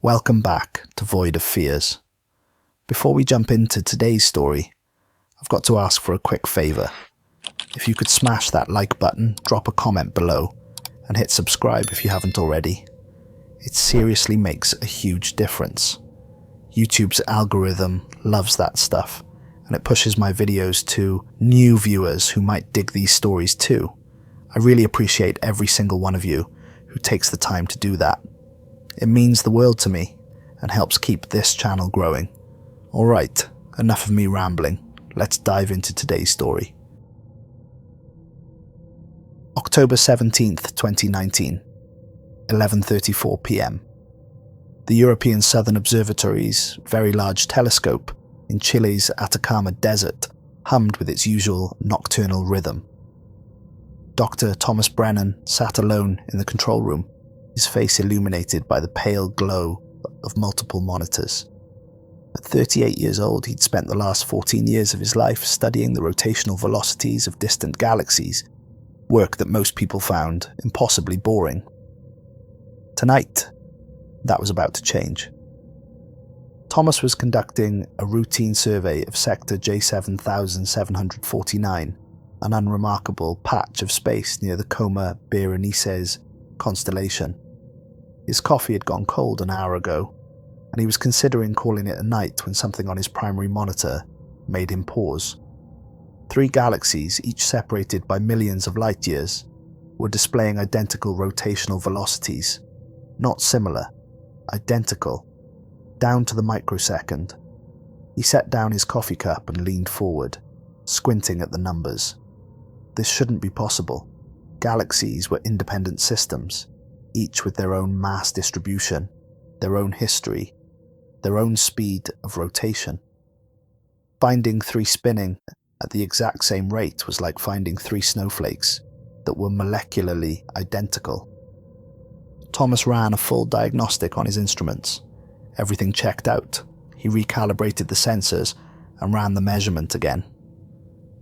Welcome back to Void of Fears. Before we jump into today's story, I've got to ask for a quick favour. If you could smash that like button, drop a comment below, and hit subscribe if you haven't already. It seriously makes a huge difference. YouTube's algorithm loves that stuff, and it pushes my videos to new viewers who might dig these stories too. I really appreciate every single one of you who takes the time to do that. It means the world to me and helps keep this channel growing. Alright, enough of me rambling. Let's dive into today's story. October 17th, 2019, 11:34 p.m. The European Southern Observatory's very large telescope in Chile's Atacama Desert hummed with its usual nocturnal rhythm. Dr. Thomas Brennan sat alone in the control room, his face illuminated by the pale glow of multiple monitors. At 38 years old, he'd spent the last 14 years of his life studying the rotational velocities of distant galaxies, work that most people found impossibly boring. Tonight, that was about to change. Thomas was conducting a routine survey of sector J7749, an unremarkable patch of space near the Coma Berenices constellation. His coffee had gone cold an hour ago, and he was considering calling it a night when something on his primary monitor made him pause. 3 galaxies, each separated by millions of light years, were displaying identical rotational velocities. Not similar, identical, down to the microsecond. He set down his coffee cup and leaned forward, squinting at the numbers. This shouldn't be possible. Galaxies were independent systems, each with their own mass distribution, their own history, their own speed of rotation. Finding 3 spinning at the exact same rate was like finding 3 snowflakes that were molecularly identical. Thomas ran a full diagnostic on his instruments. Everything checked out. He recalibrated the sensors and ran the measurement again.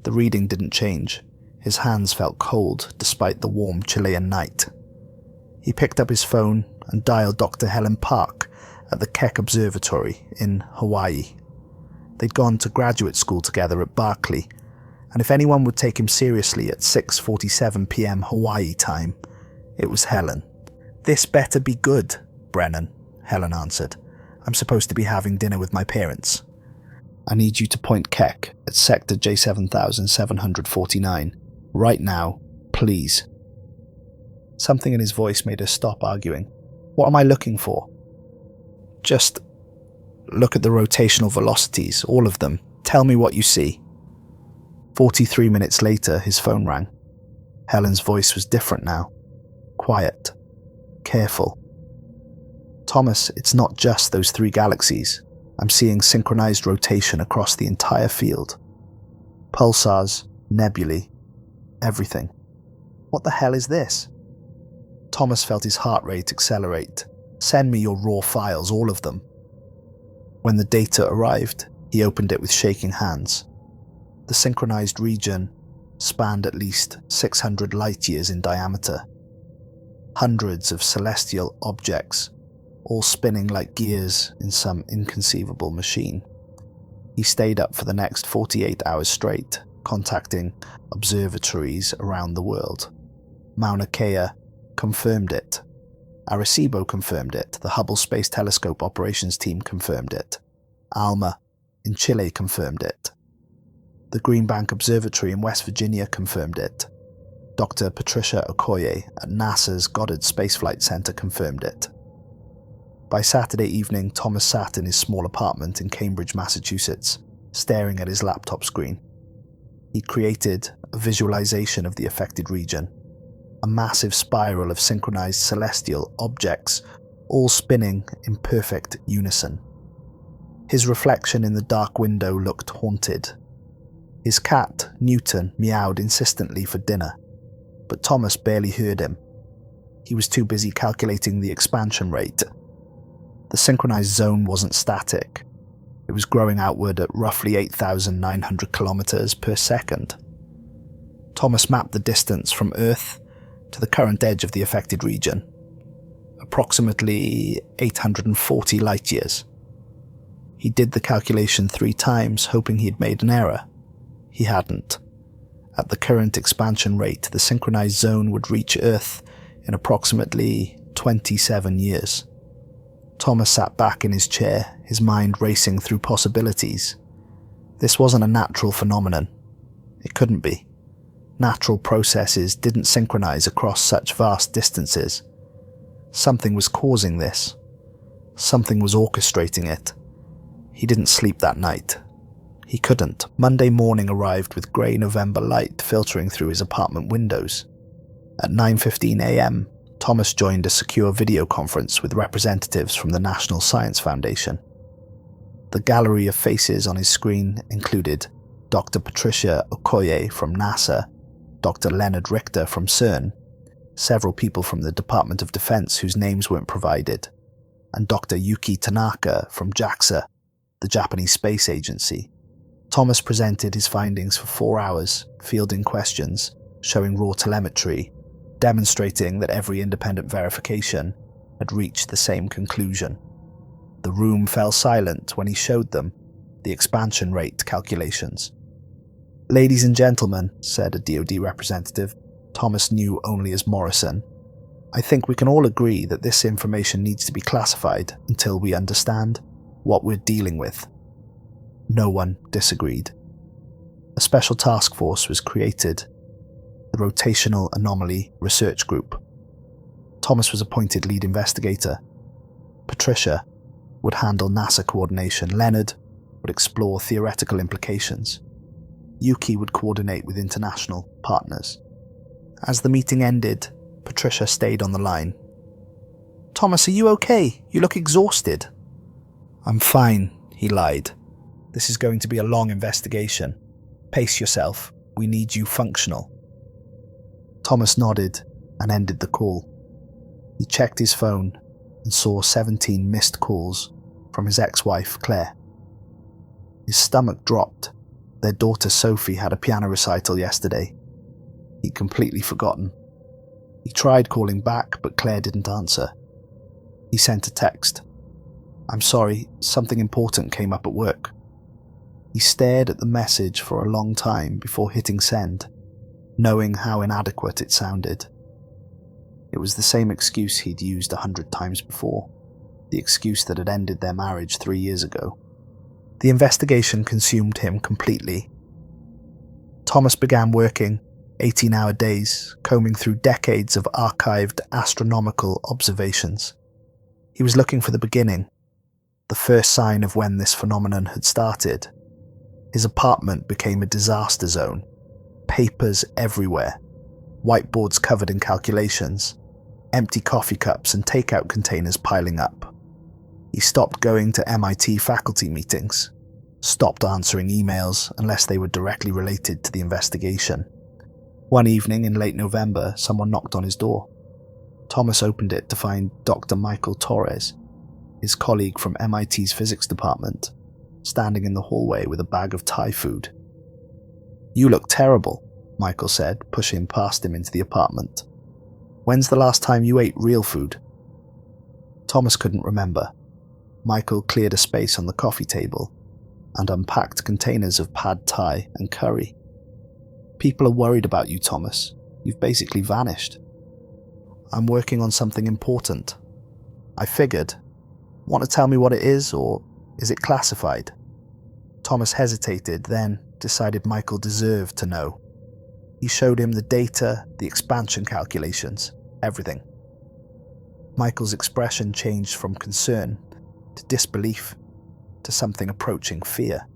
The reading didn't change. His hands felt cold despite the warm Chilean night. He picked up his phone and dialed Dr. Helen Park at the Keck Observatory in Hawaii. They'd gone to graduate school together at Berkeley, and if anyone would take him seriously at 6:47 p.m. Hawaii time, it was Helen. "This better be good, Brennan," Helen answered. "I'm supposed to be having dinner with my parents. I need you to point Keck at sector J7749. Right now, please." Something in his voice made her stop arguing. "What am I looking for?" "Just look at the rotational velocities, all of them. Tell me what you see." 43 minutes later, his phone rang. Helen's voice was different now. Quiet. Careful. "Thomas, it's not just those 3 galaxies. I'm seeing synchronized rotation across the entire field. Pulsars, nebulae, everything." "What the hell is this?" Thomas felt his heart rate accelerate. "Send me your raw files, all of them." When the data arrived, he opened it with shaking hands. The synchronized region spanned at least 600 light-years in diameter. Hundreds of celestial objects, all spinning like gears in some inconceivable machine. He stayed up for the next 48 hours straight, contacting observatories around the world. Mauna Kea confirmed it. Arecibo confirmed it. The Hubble Space Telescope operations team confirmed it. ALMA in Chile confirmed it. The Green Bank Observatory in West Virginia confirmed it. Dr. Patricia Okoye at NASA's Goddard Space Flight Center confirmed it. By Saturday evening, Thomas sat in his small apartment in Cambridge, Massachusetts, staring at his laptop screen. He created a visualization of the affected region. A massive spiral of synchronized celestial objects, all spinning in perfect unison. His reflection in the dark window looked haunted. His cat, Newton, meowed insistently for dinner, but Thomas barely heard him. He was too busy calculating the expansion rate. The synchronized zone wasn't static. It was growing outward at roughly 8,900 kilometers per second. Thomas mapped the distance from Earth to the current edge of the affected region. approximately 840 light years. He did the calculation 3 times, hoping he'd made an error. He hadn't. At the current expansion rate, the synchronized zone would reach Earth in approximately 27 years. Thomas sat back in his chair, his mind racing through possibilities. This wasn't a natural phenomenon. It couldn't be. Natural processes didn't synchronize across such vast distances. Something was causing this. Something was orchestrating it. He didn't sleep that night. He couldn't. Monday morning arrived with grey November light filtering through his apartment windows. At 9:15 a.m., Thomas joined a secure video conference with representatives from the National Science Foundation. The gallery of faces on his screen included Dr. Patricia Okoye from NASA, Dr. Leonard Richter from CERN, several people from the Department of Defense whose names weren't provided, and Dr. Yuki Tanaka from JAXA, the Japanese Space Agency. Thomas presented his findings for 4 hours, fielding questions, showing raw telemetry, demonstrating that every independent verification had reached the same conclusion. The room fell silent when he showed them the expansion rate calculations. "Ladies and gentlemen," said a DoD representative, Thomas knew only as Morrison, "I think we can all agree that this information needs to be classified until we understand what we're dealing with." No one disagreed. A special task force was created, the Rotational Anomaly Research Group. Thomas was appointed lead investigator. Patricia would handle NASA coordination. Leonard would explore theoretical implications. Yuki would coordinate with international partners. As the meeting ended, Patricia stayed on the line. "Thomas, are you okay? You look exhausted." "I'm fine," he lied. "This is going to be a long investigation. Pace yourself. We need you functional." Thomas nodded and ended the call. He checked his phone and saw 17 missed calls from his ex-wife, Claire. His stomach dropped. Their daughter Sophie had a piano recital yesterday. He'd completely forgotten. He tried calling back, but Claire didn't answer. He sent a text. "I'm sorry, something important came up at work." He stared at the message for a long time before hitting send, knowing how inadequate it sounded. It was the same excuse he'd used 100 times before, the excuse that had ended their marriage 3 years ago. The investigation consumed him completely. Thomas began working 18-hour days, combing through decades of archived astronomical observations. He was looking for the beginning, the first sign of when this phenomenon had started. His apartment became a disaster zone. Papers everywhere, whiteboards covered in calculations, empty coffee cups and takeout containers piling up. He stopped going to MIT faculty meetings, stopped answering emails unless they were directly related to the investigation. One evening in late November, someone knocked on his door. Thomas opened it to find Dr. Michael Torres, his colleague from MIT's physics department, standing in the hallway with a bag of Thai food. "You look terrible," Michael said, pushing past him into the apartment. "When's the last time you ate real food?" Thomas couldn't remember. Michael cleared a space on the coffee table and unpacked containers of pad thai and curry. "People are worried about you, Thomas. You've basically vanished." "I'm working on something important." "I figured. Want to tell me what it is, or is it classified?" Thomas hesitated, then decided Michael deserved to know. He showed him the data, the expansion calculations, everything. Michael's expression changed from concern to disbelief to something approaching fear.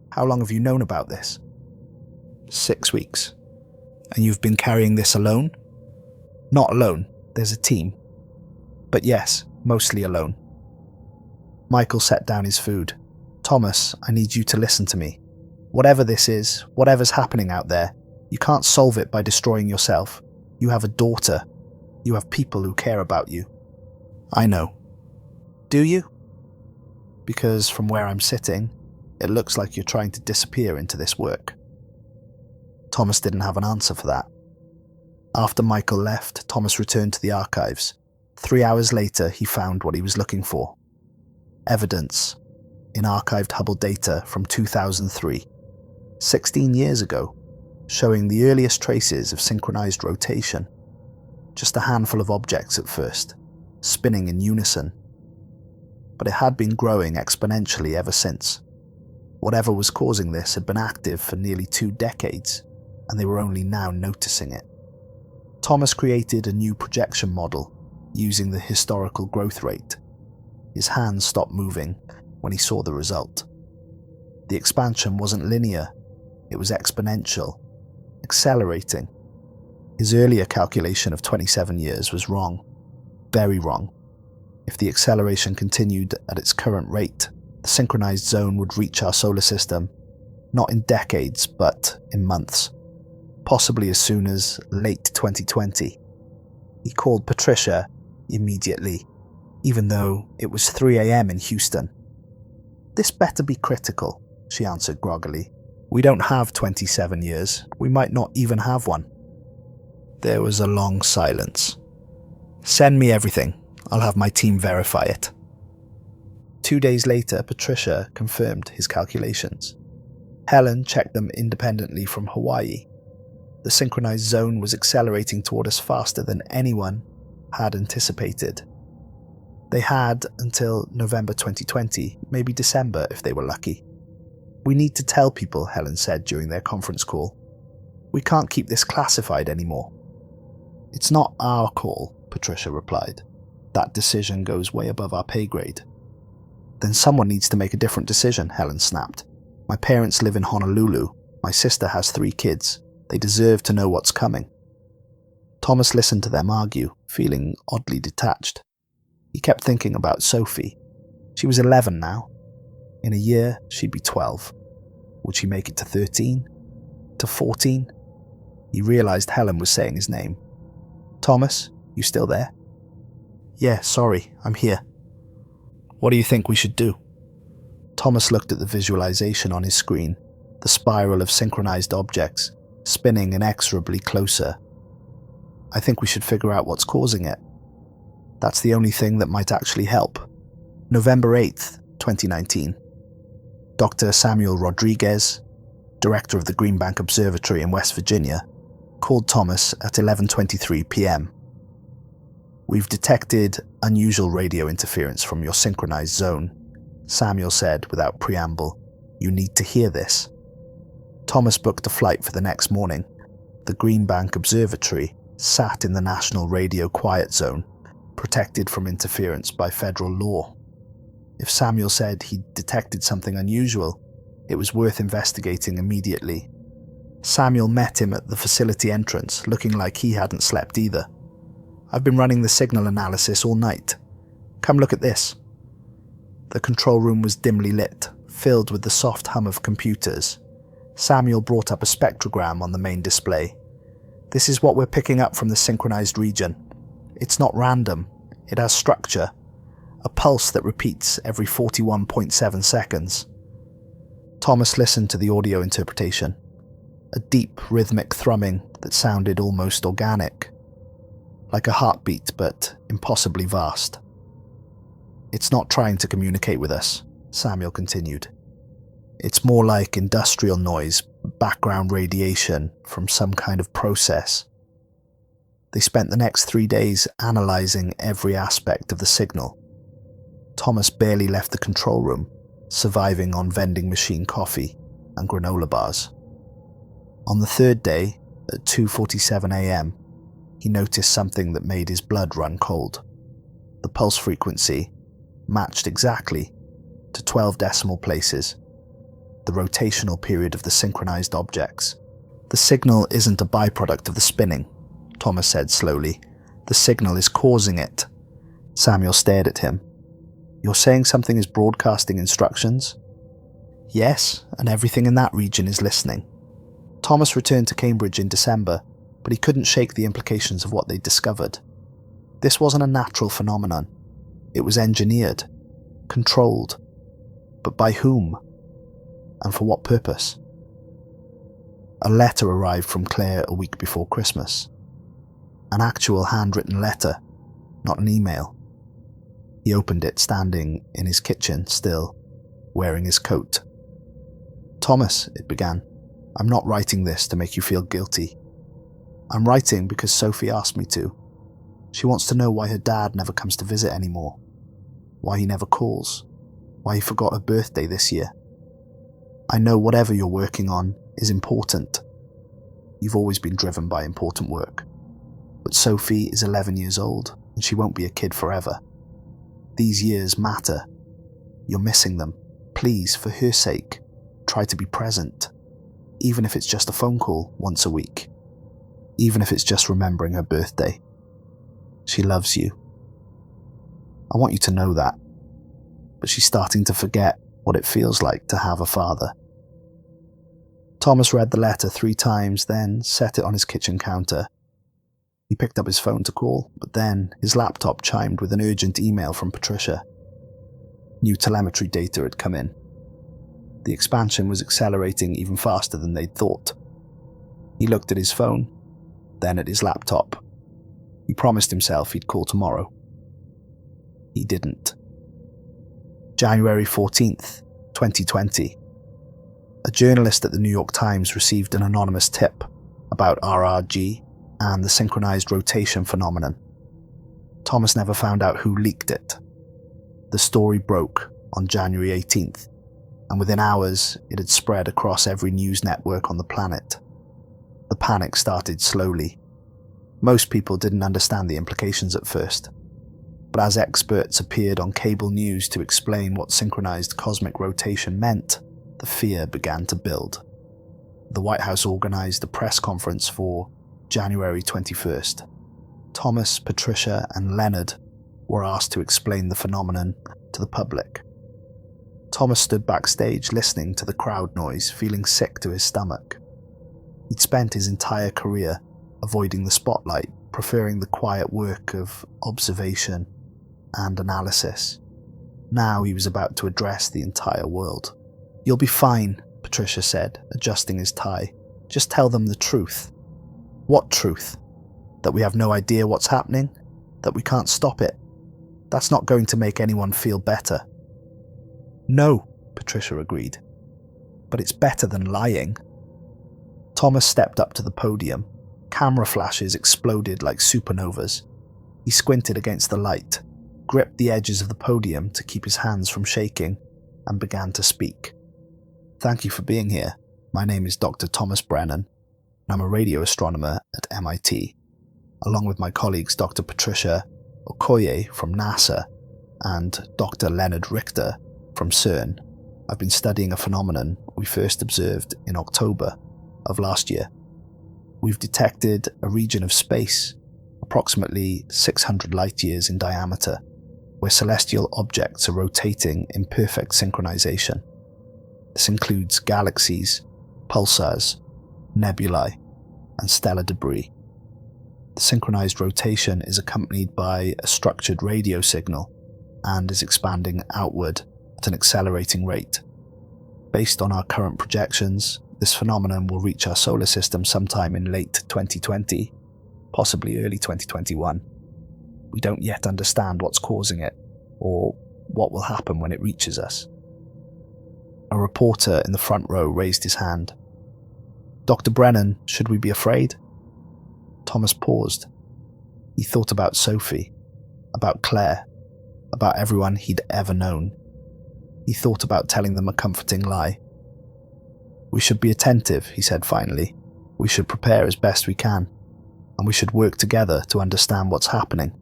"How long have you known about this?" 6 weeks. "And you've been carrying this alone?" "Not alone. There's a team. But yes, mostly alone." Michael set down his food. "Thomas, I need you to listen to me. Whatever this is, whatever's happening out there, you can't solve it by destroying yourself. You have a daughter. You have people who care about you." "I know." "Do you?" "Because from where I'm sitting, it looks like you're trying to disappear into this work." Thomas didn't have an answer for that. After Michael left, Thomas returned to the archives. 3 hours later, he found what he was looking for. Evidence in archived Hubble data from 2003, 16 years ago, showing the earliest traces of synchronized rotation. Just a handful of objects at first, spinning in unison. But it had been growing exponentially ever since. Whatever was causing this had been active for nearly 2 decades, and they were only now noticing it. Thomas created a new projection model using the historical growth rate. His hands stopped moving when he saw the result. The expansion wasn't linear, it was exponential, accelerating. His earlier calculation of 27 years was wrong, very wrong. If the acceleration continued at its current rate, the synchronized zone would reach our solar system, not in decades, but in months, possibly as soon as late 2020. He called Patricia immediately, even though it was 3 a.m. in Houston. "This better be critical," she answered groggily. "We don't have 27 years. We might not even have one." There was a long silence. "Send me everything. I'll have my team verify it." 2 days later, Patricia confirmed his calculations. Helen checked them independently from Hawaii. The synchronized zone was accelerating toward us faster than anyone had anticipated. They had until November 2020, maybe December if they were lucky. "We need to tell people," Helen said during their conference call. "We can't keep this classified anymore." "It's not our call," Patricia replied. "That decision goes way above our pay grade." "Then someone needs to make a different decision," Helen snapped. "My parents live in Honolulu. My sister has 3 kids. They deserve to know what's coming." Thomas listened to them argue, feeling oddly detached. He kept thinking about Sophie. She was 11 now. In a year, she'd be 12. Would she make it to 13? To 14? He realized Helen was saying his name. "Thomas, you still there?" "Yeah, sorry, I'm here." "What do you think we should do?" Thomas looked at the visualization on his screen, the spiral of synchronized objects, spinning inexorably closer. "I think we should figure out what's causing it. That's the only thing that might actually help." November 8th, 2019. Dr. Samuel Rodriguez, director of the Green Bank Observatory in West Virginia, called Thomas at 11:23 p.m. "We've detected unusual radio interference from your synchronized zone," Samuel said without preamble. "You need to hear this." Thomas booked a flight for the next morning. The Green Bank Observatory sat in the National Radio Quiet Zone, protected from interference by federal law. If Samuel said he'd detected something unusual, it was worth investigating immediately. Samuel met him at the facility entrance, looking like he hadn't slept either. "I've been running the signal analysis all night. Come look at this." The control room was dimly lit, filled with the soft hum of computers. Samuel brought up a spectrogram on the main display. "This is what we're picking up from the synchronized region. It's not random. It has structure. A pulse that repeats every 41.7 seconds. Thomas listened to the audio interpretation. A deep, rhythmic thrumming that sounded almost organic. Like a heartbeat, but impossibly vast. "It's not trying to communicate with us," Samuel continued. "It's more like industrial noise, background radiation from some kind of process." They spent the next 3 days analyzing every aspect of the signal. Thomas barely left the control room, surviving on vending machine coffee and granola bars. On the 3rd day, at 2:47 a.m., he noticed something that made his blood run cold. The pulse frequency matched exactly to 12 decimal places, the rotational period of the synchronized objects. "The signal isn't a byproduct of the spinning," Thomas said slowly. "The signal is causing it." Samuel stared at him. "You're saying something is broadcasting instructions?" "Yes, and everything in that region is listening." Thomas returned to Cambridge in December, but he couldn't shake the implications of what they'd discovered. This wasn't a natural phenomenon. It was engineered, controlled. But by whom? And for what purpose? A letter arrived from Claire a week before Christmas. An actual handwritten letter, not an email. He opened it standing in his kitchen still, wearing his coat. "Thomas," it began, "I'm not writing this to make you feel guilty. I'm writing because Sophie asked me to. She wants to know why her dad never comes to visit anymore, why he never calls, why he forgot her birthday this year. I know whatever you're working on is important. You've always been driven by important work. But Sophie is 11 years old, and she won't be a kid forever. These years matter. You're missing them. Please, for her sake, try to be present, even if it's just a phone call once a week, even if it's just remembering her birthday. She loves you. I want you to know that, but she's starting to forget what it feels like to have a father." Thomas read the letter 3 times, then set it on his kitchen counter. He picked up his phone to call, but then his laptop chimed with an urgent email from Patricia. New telemetry data had come in. The expansion was accelerating even faster than they'd thought. He looked at his phone, then at his laptop. He promised himself he'd call tomorrow. He didn't. January 14th, 2020. A journalist at the New York Times received an anonymous tip about RRG and the synchronized rotation phenomenon. Thomas never found out who leaked it. The story broke on January 18th, and within hours it had spread across every news network on the planet. The panic started slowly. Most people didn't understand the implications at first, but as experts appeared on cable news to explain what synchronized cosmic rotation meant, the fear began to build. The White House organized a press conference for January 21st. Thomas, Patricia, and Leonard were asked to explain the phenomenon to the public. Thomas stood backstage listening to the crowd noise, feeling sick to his stomach. He'd spent his entire career avoiding the spotlight, preferring the quiet work of observation and analysis. Now he was about to address the entire world. "You'll be fine," Patricia said, adjusting his tie. "Just tell them the truth." "What truth? That we have no idea what's happening? That we can't stop it? That's not going to make anyone feel better." "No," Patricia agreed. "But it's better than lying." Thomas stepped up to the podium. Camera flashes exploded like supernovas. He squinted against the light, gripped the edges of the podium to keep his hands from shaking, and began to speak. "Thank you for being here. My name is Dr. Thomas Brennan, and I'm a radio astronomer at MIT. Along with my colleagues Dr. Patricia Okoye from NASA and Dr. Leonard Richter from CERN, I've been studying a phenomenon we first observed in October of last year. We've detected a region of space, approximately 600 light-years in diameter, where celestial objects are rotating in perfect synchronization. This includes galaxies, pulsars, nebulae, and stellar debris. The synchronized rotation is accompanied by a structured radio signal and is expanding outward at an accelerating rate. Based on our current projections, this phenomenon will reach our solar system sometime in late 2020, possibly early 2021. We don't yet understand what's causing it, or what will happen when it reaches us." A reporter in the front row raised his hand. "Dr. Brennan, should we be afraid?" Thomas paused. He thought about Sophie, about Claire, about everyone he'd ever known. He thought about telling them a comforting lie. "We should be attentive," he said finally. "We should prepare as best we can, and we should work together to understand what's happening."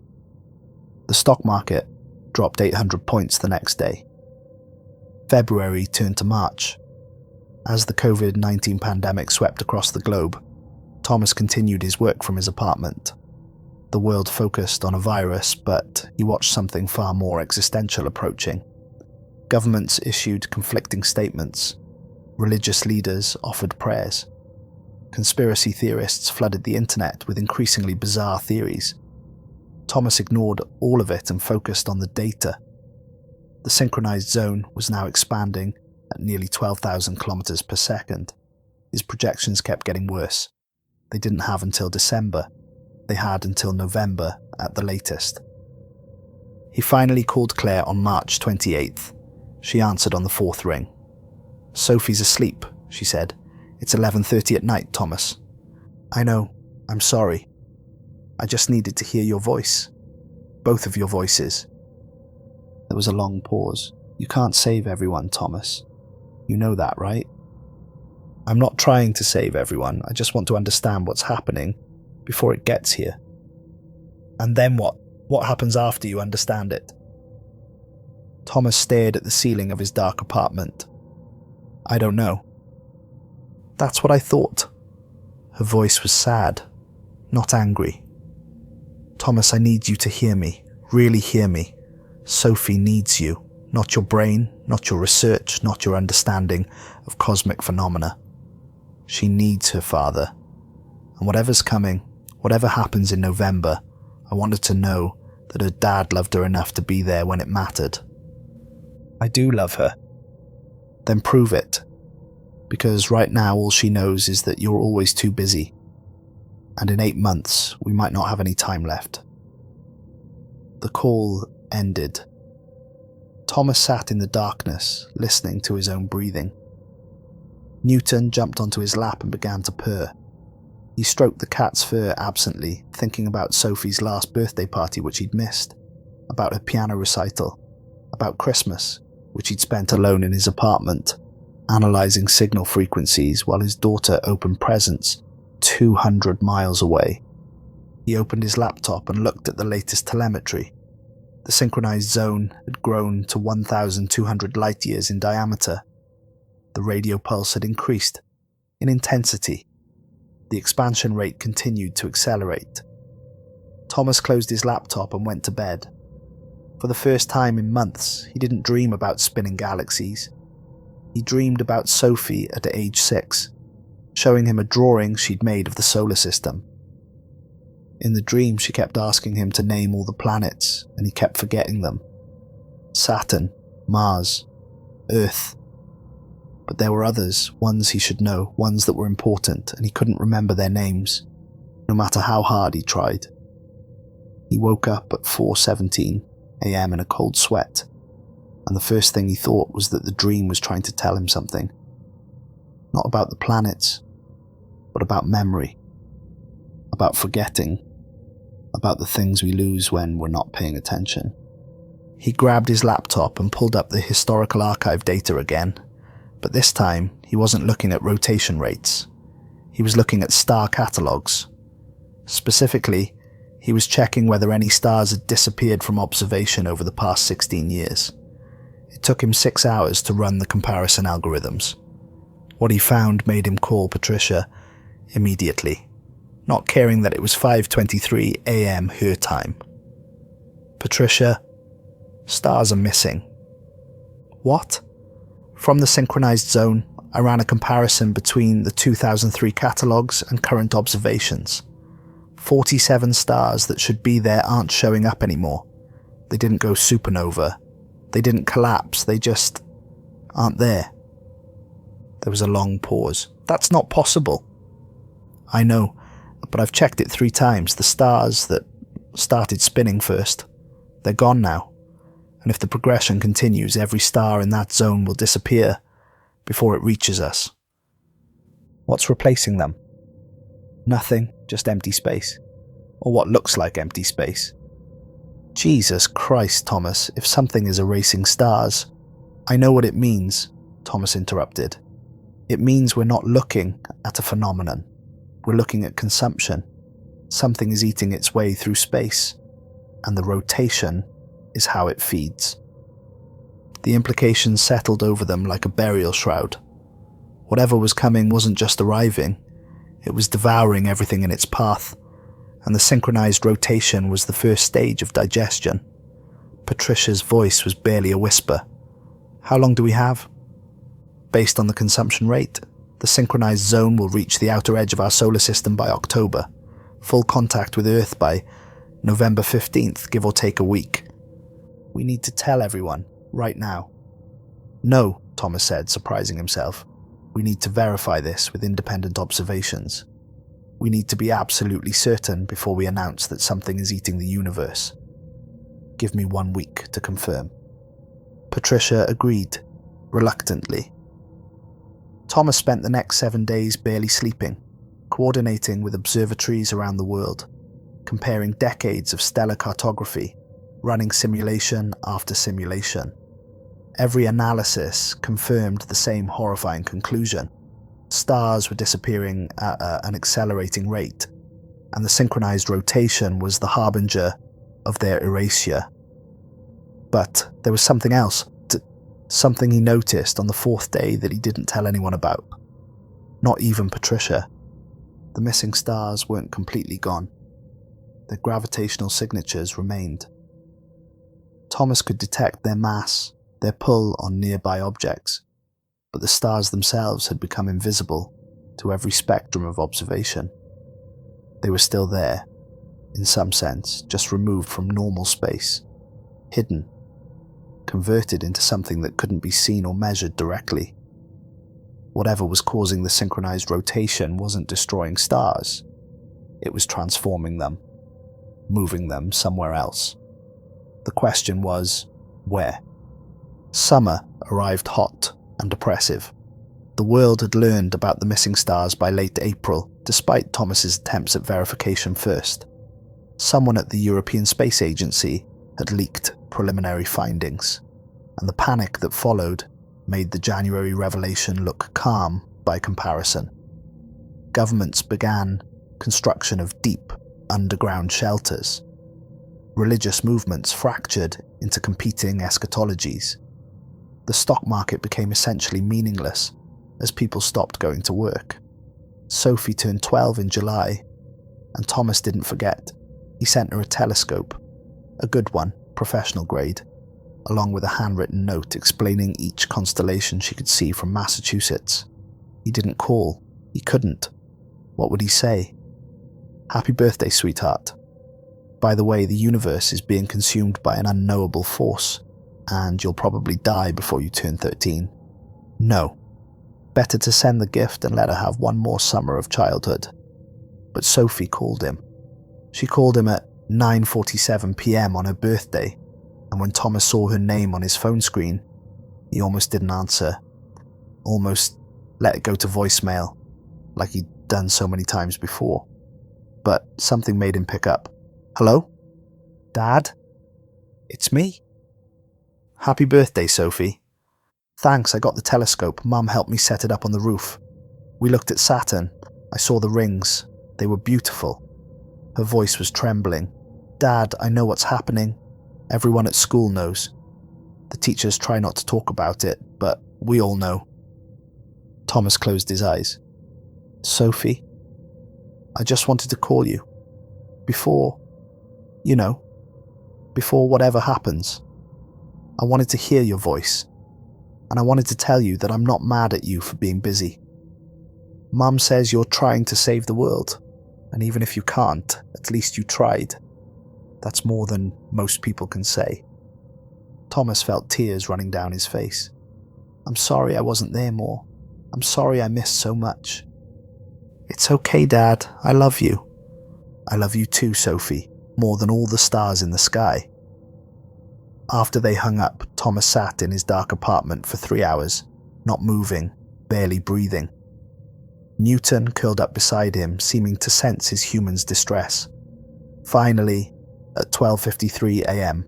The stock market dropped 800 points the next day. February turned to March. As the COVID-19 pandemic swept across the globe, Thomas continued his work from his apartment. The world focused on a virus, but he watched something far more existential approaching. Governments issued conflicting statements. Religious leaders offered prayers. Conspiracy theorists flooded the internet with increasingly bizarre theories. Thomas ignored all of it and focused on the data. The synchronized zone was now expanding at nearly 12,000 kilometers per second. His projections kept getting worse. They didn't have until December. They had until November at the latest. He finally called Claire on March 28th. She answered on the 4th ring. "Sophie's asleep," she said. "It's 11:30 at night, Thomas." "I know. I'm sorry. I just needed to hear your voice. Both of your voices." There was a long pause. "You can't save everyone, Thomas. You know that, right?" "I'm not trying to save everyone. I just want to understand what's happening before it gets here." "And then what? What happens after you understand it?" Thomas stared at the ceiling of his dark apartment. "I don't know." "That's what I thought." Her voice was sad, not angry. "Thomas, I need you to hear me. Really hear me. Sophie needs you. Not your brain, not your research, not your understanding of cosmic phenomena. She needs her father. And whatever's coming, whatever happens in November, I wanted to know that her dad loved her enough to be there when it mattered." "I do love her." "Then prove it. Because right now all she knows is that you're always too busy. And in 8 months, we might not have any time left." The call ended. Thomas sat in the darkness, listening to his own breathing. Newton jumped onto his lap and began to purr. He stroked the cat's fur absently, thinking about Sophie's last birthday party which he'd missed, about her piano recital, about Christmas, which he'd spent alone in his apartment, analysing signal frequencies while his daughter opened presents 200 miles away. He opened his laptop and looked at the latest telemetry. The synchronized zone had grown to 1,200 light-years in diameter. The radio pulse had increased in intensity. The expansion rate continued to accelerate. Thomas closed his laptop and went to bed. For the first time in months, he didn't dream about spinning galaxies. He dreamed about Sophie at age 6, showing him a drawing she'd made of the solar system. In the dream, she kept asking him to name all the planets, and he kept forgetting them. Saturn, Mars, Earth. But there were others, ones he should know, ones that were important, and he couldn't remember their names, no matter how hard he tried. He woke up at 4:17 a.m. in a cold sweat, and the first thing he thought was that the dream was trying to tell him something. Not about the planets, but about memory, about forgetting, about the things we lose when we're not paying attention. He grabbed his laptop and pulled up the historical archive data again, but this time he wasn't looking at rotation rates. He was looking at star catalogues. Specifically, he was checking whether any stars had disappeared from observation over the past 16 years. It took him 6 hours to run the comparison algorithms. What he found made him call Patricia immediately, not caring that it was 5:23 a.m. her time. "Patricia, stars are missing." "What?" "From the synchronized zone, I ran a comparison between the 2003 catalogues and current observations. 47 stars that should be there aren't showing up anymore. They didn't go supernova. They didn't collapse. They just aren't there." There was a long pause. "That's not possible." "I know, but I've checked it 3 times. The stars that started spinning first, they're gone now. And if the progression continues, every star in that zone will disappear before it reaches us." "What's replacing them?" "Nothing, just empty space. Or what looks like empty space." "Jesus Christ, Thomas, if something is erasing stars..." "I know what it means," Thomas interrupted. "It means we're not looking at a phenomenon. We're looking at consumption. Something is eating its way through space, and the rotation is how it feeds." The implications settled over them like a burial shroud. Whatever was coming wasn't just arriving, it was devouring everything in its path, and the synchronized rotation was the first stage of digestion. Patricia's voice was barely a whisper. "How long do we have?" "Based on the consumption rate, the synchronized zone will reach the outer edge of our solar system by October, full contact with Earth by November 15th, give or take a week. We need to tell everyone, right now." "No," Thomas said, surprising himself. "We need to verify this with independent observations. We need to be absolutely certain before we announce that something is eating the universe." Give me 1 week to confirm. Patricia agreed, reluctantly. Thomas spent the next 7 days barely sleeping, coordinating with observatories around the world, comparing decades of stellar cartography, running simulation after simulation. Every analysis confirmed the same horrifying conclusion. Stars were disappearing at an accelerating rate, and the synchronized rotation was the harbinger of their erasure. But there was something else, something he noticed on the 4th day that he didn't tell anyone about. Not even Patricia. The missing stars weren't completely gone. Their gravitational signatures remained. Thomas could detect their mass, their pull on nearby objects, but the stars themselves had become invisible to every spectrum of observation. They were still there, in some sense, just removed from normal space, hidden, converted into something that couldn't be seen or measured directly. Whatever was causing the synchronized rotation wasn't destroying stars. It was transforming them, moving them somewhere else. The question was, where? Summer arrived hot and oppressive. The world had learned about the missing stars by late April, despite Thomas's attempts at verification first. Someone at the European Space Agency had leaked preliminary findings, and the panic that followed made the January revelation look calm by comparison. Governments began construction of deep, underground shelters. Religious movements fractured into competing eschatologies. The stock market became essentially meaningless as people stopped going to work. Sophie turned 12 in July, and Thomas didn't forget. He sent her a telescope, a good one, professional grade, along with a handwritten note explaining each constellation she could see from Massachusetts. He didn't call. He couldn't. What would he say? "Happy birthday, sweetheart. By the way, the universe is being consumed by an unknowable force, and you'll probably die before you turn 13. No. Better to send the gift and let her have one more summer of childhood." But Sophie called him. She called him at 9:47 p.m. on her birthday, and when Thomas saw her name on his phone screen, he almost didn't answer. Almost let it go to voicemail, like he'd done so many times before. But something made him pick up. "Hello? Dad? It's me. Happy birthday, Sophie. Thanks, I got the telescope. Mum helped me set it up on the roof. We looked at Saturn. I saw the rings. They were beautiful." Her voice was trembling. "Dad, I know what's happening. Everyone at school knows. The teachers try not to talk about it, but we all know." Thomas closed his eyes. "Sophie, I just wanted to call you. Before, before whatever happens. I wanted to hear your voice. And I wanted to tell you that I'm not mad at you for being busy. Mum says you're trying to save the world, and even if you can't, at least you tried. That's more than most people can say." Thomas felt tears running down his face. "I'm sorry I wasn't there more. I'm sorry I missed so much." "It's okay, Dad. I love you." "I love you too, Sophie, more than all the stars in the sky." After they hung up, Thomas sat in his dark apartment for 3 hours, not moving, barely breathing. Newton curled up beside him, seeming to sense his human's distress. Finally, at 12:53 a.m.,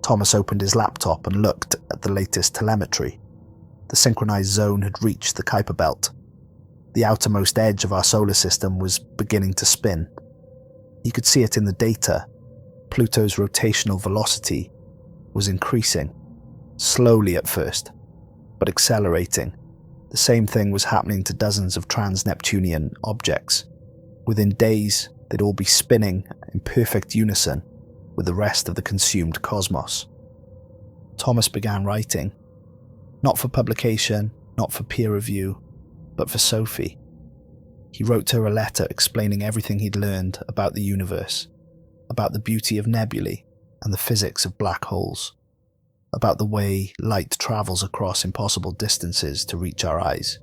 Thomas opened his laptop and looked at the latest telemetry. The synchronized zone had reached the Kuiper belt. The outermost edge of our solar system was beginning to spin. He could see it in the data. Pluto's rotational velocity was increasing, slowly at first, but accelerating. The same thing was happening to dozens of trans-Neptunian objects. Within days, they'd all be spinning in perfect unison with the rest of the consumed cosmos. Thomas began writing, not for publication, not for peer review, but for Sophie. He wrote her a letter explaining everything he'd learned about the universe, about the beauty of nebulae and the physics of black holes, about the way light travels across impossible distances to reach our eyes,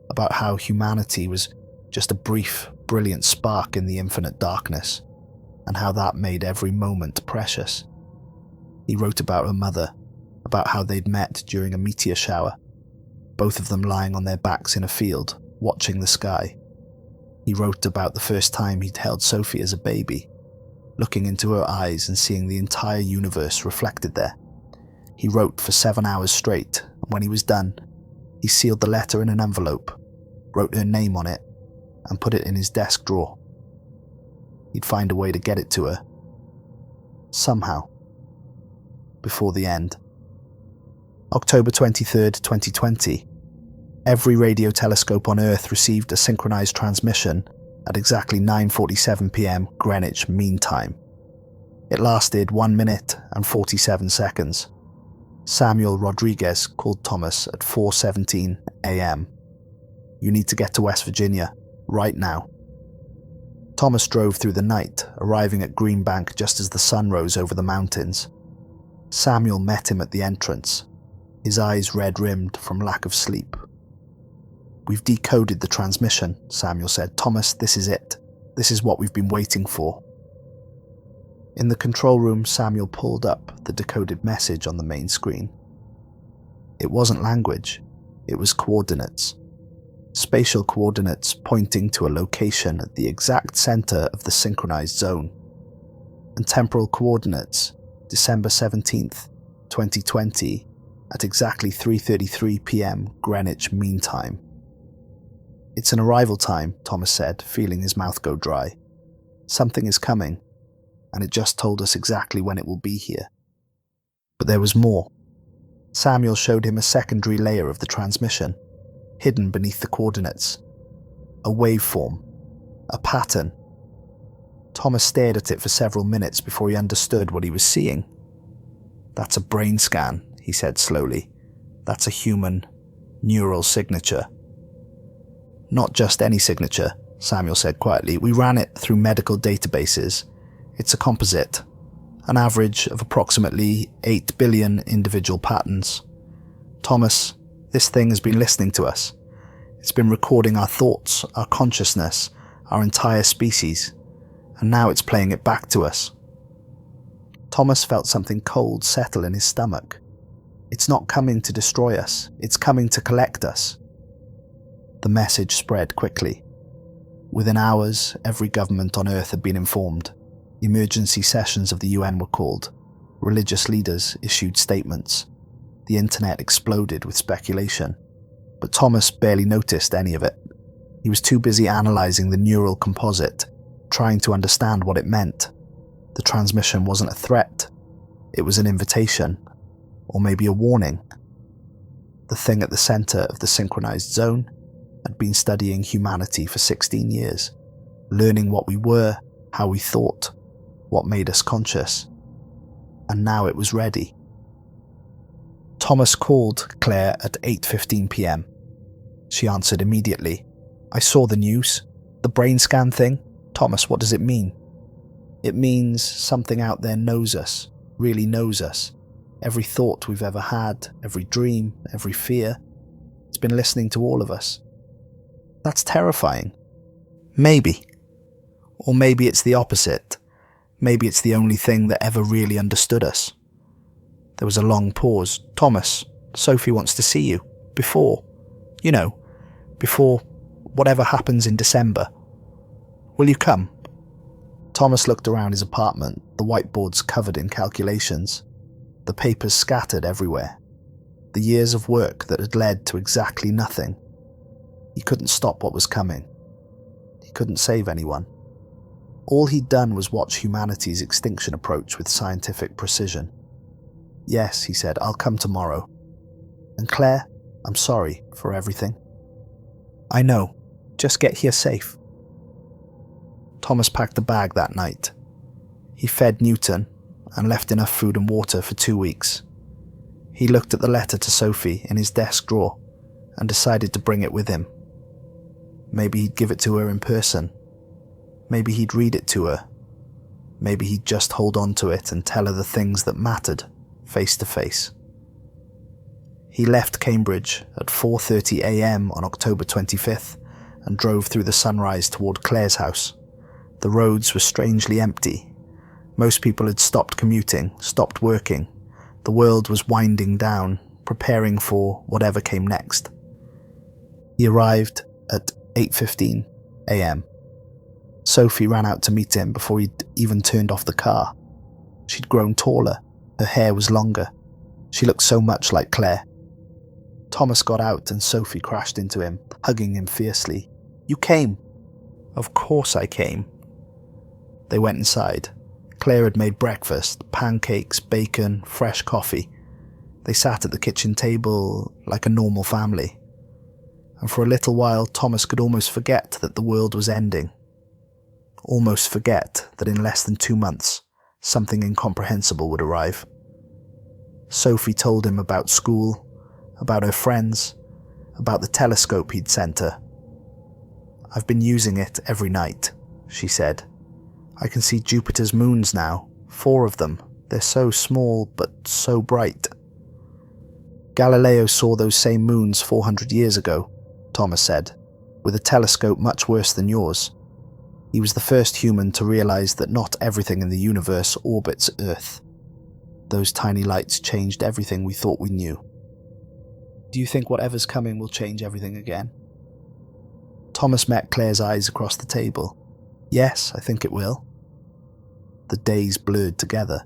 about how humanity was just a brief, brilliant spark in the infinite darkness, and how that made every moment precious. He wrote about her mother, about how they'd met during a meteor shower, both of them lying on their backs in a field, watching the sky. He wrote about the first time he'd held Sophie as a baby, looking into her eyes and seeing the entire universe reflected there. He wrote for 7 hours straight, and when he was done, he sealed the letter in an envelope, wrote her name on it, and put it in his desk drawer. He'd find a way to get it to her. Somehow. Before the end. October 23rd, 2020. Every radio telescope on Earth received a synchronized transmission at exactly 9:47 p.m. Greenwich Mean Time. It lasted 1 minute and 47 seconds. Samuel Rodriguez called Thomas at 4:17 a.m. "You need to get to West Virginia, right now." Thomas drove through the night, arriving at Greenbank just as the sun rose over the mountains. Samuel met him at the entrance, his eyes red-rimmed from lack of sleep. "We've decoded the transmission," Samuel said. "Thomas, this is it. This is what we've been waiting for." In the control room, Samuel pulled up the decoded message on the main screen. It wasn't language, it was coordinates. Spatial coordinates pointing to a location at the exact center of the synchronized zone. And temporal coordinates, December 17th, 2020, at exactly 3:33 p.m. Greenwich Mean Time. "It's an arrival time," Thomas said, feeling his mouth go dry. "Something is coming, and it just told us exactly when it will be here." But there was more. Samuel showed him a secondary layer of the transmission, hidden beneath the coordinates. A waveform. A pattern. Thomas stared at it for several minutes before he understood what he was seeing. "That's a brain scan," he said slowly. "That's a human, neural signature." "Not just any signature," Samuel said quietly. "We ran it through medical databases. It's a composite, an average of approximately 8 billion individual patterns. Thomas, this thing has been listening to us. It's been recording our thoughts, our consciousness, our entire species, and now it's playing it back to us." Thomas felt something cold settle in his stomach. "It's not coming to destroy us, it's coming to collect us." The message spread quickly. Within hours, every government on Earth had been informed. Emergency sessions of the UN were called. Religious leaders issued statements. The internet exploded with speculation. But Thomas barely noticed any of it. He was too busy analyzing the neural composite, trying to understand what it meant. The transmission wasn't a threat. It was an invitation. Or maybe a warning. The thing at the center of the synchronized zone had been studying humanity for 16 years, learning what we were, how we thought, what made us conscious. And now it was ready. Thomas called Claire at 8:15 p.m. She answered immediately. "I saw the news. The brain scan thing. Thomas, what does it mean?" "It means something out there knows us, really knows us. Every thought we've ever had, every dream, every fear. It's been listening to all of us." "That's terrifying." "Maybe. Or maybe it's the opposite. Maybe it's the only thing that ever really understood us." There was a long pause. "Thomas, Sophie wants to see you. Before whatever happens in December. Will you come?" Thomas looked around his apartment, the whiteboards covered in calculations, the papers scattered everywhere, the years of work that had led to exactly nothing. He couldn't stop what was coming. He couldn't save anyone. All he'd done was watch humanity's extinction approach with scientific precision. "Yes," he said, "I'll come tomorrow. And Claire, I'm sorry for everything." "I know. Just get here safe." Thomas packed a bag that night. He fed Newton and left enough food and water for 2 weeks. He looked at the letter to Sophie in his desk drawer and decided to bring it with him. Maybe he'd give it to her in person. Maybe he'd read it to her. Maybe he'd just hold on to it and tell her the things that mattered, face to face. He left Cambridge at 4:30 a.m. on October 25th and drove through the sunrise toward Claire's house. The roads were strangely empty. Most people had stopped commuting, stopped working, The world was winding down, preparing for whatever came next. He arrived at 8:15 a.m. Sophie ran out to meet him before he'd even turned off the car. She'd grown taller. Her hair was longer. She looked so much like Claire. Thomas got out and Sophie crashed into him, hugging him fiercely. "You came." "Of course I came." They went inside. Claire had made breakfast, pancakes, bacon, fresh coffee. They sat at the kitchen table like a normal family. And for a little while, Thomas could almost forget that the world was ending. Almost forget that in less than 2 months, something incomprehensible would arrive. Sophie told him about school, about her friends, about the telescope he'd sent her. "I've been using it every night," she said. "I can see Jupiter's moons now, 4 of them. They're so small, but so bright." "Galileo saw those same moons 400 years ago," Thomas said, "with a telescope much worse than yours. He was the first human to realize that not everything in the universe orbits Earth. Those tiny lights changed everything we thought we knew." "Do you think whatever's coming will change everything again?" Thomas met Claire's eyes across the table. "Yes, I think it will." The days blurred together.